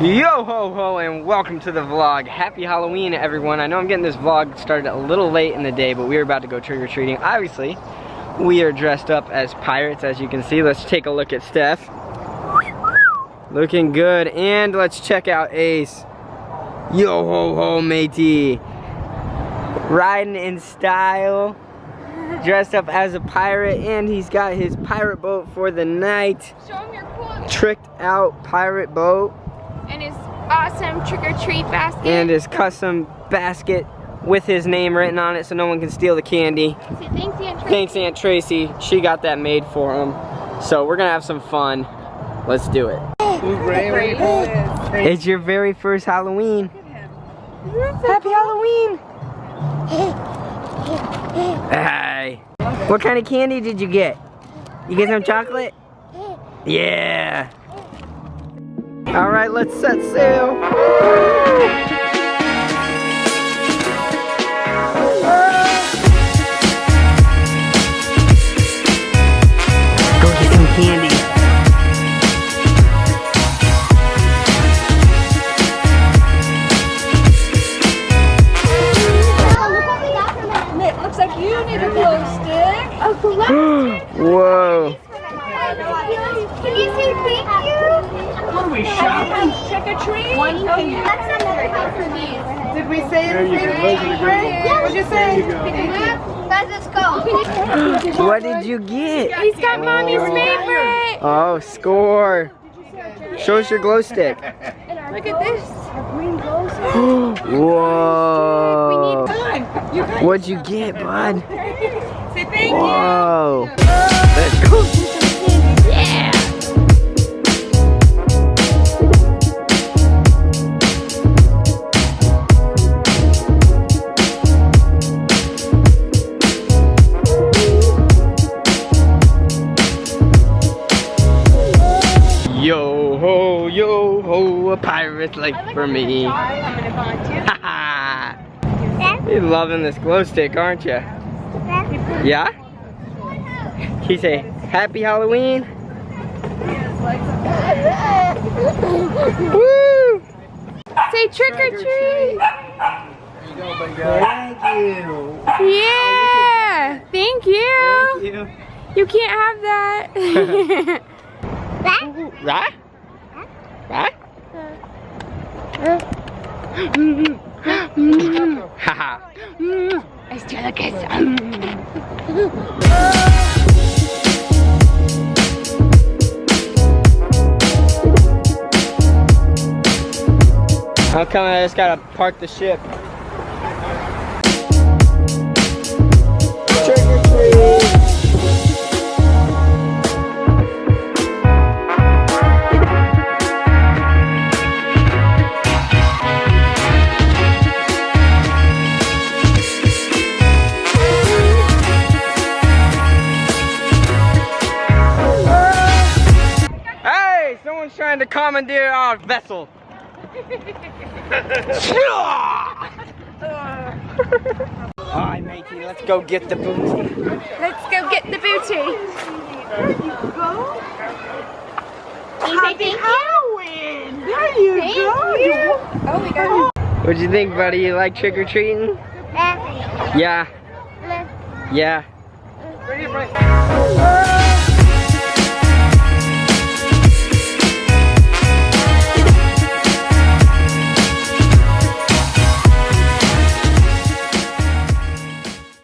Yo ho ho and welcome to the vlog. Happy Halloween everyone. I know I'm getting this vlog started a little late in the day, but we are about to go trick-or-treating. Obviously, we are dressed up as pirates, as you can see. Let's take a look at Steph. Looking good. And let's check out Ace. Yo ho ho matey. Riding in style. Dressed up as a pirate, and he's got his pirate boat for the night. Show him your cool Tricked out pirate boat. and his awesome trick-or-treat basket. And his custom basket with his name written on it so no one can steal the candy. Say thanks, Aunt Tracy. Thanks, Aunt Tracy. She got that made for him. So we're gonna have some fun. Let's do it. It's your very first Halloween. Happy Halloween! Hey. What kind of candy did you get? You get some chocolate? Yeah. All right, let's set sail. Go get some candy. It looks like you need a glow stick. A glow stick. Whoa. Can you say thank you? What are we shopping? Trick or treat? That's another house for these. Did we say anything? What'd you say? Guys, let's go. What did you get? He's got mommy's favorite. Oh, score. Show us your glow stick. Look at this. Whoa. What'd you get, bud? Say thank you. Whoa. Let's go. Yeah. Yo ho, a pirate's life for me. Haha. You're loving this glow stick, aren't you? Yeah? Can you say Happy Halloween? Woo! Say trick or treat. Thank you. Yeah. Thank you. Thank you. You can't have that. Right? Right? Haha. Let's do the kiss. How come I just gotta park the ship? Trick or treat! Hey! Someone's trying to commandeer our vessel. Alright, matey, let's go get the booty. Let's go get the booty. There you go. Happy Halloween. There you go. Oh, we got What'd you think, buddy? You like trick-or-treating? Yeah. Yeah. Bring it right.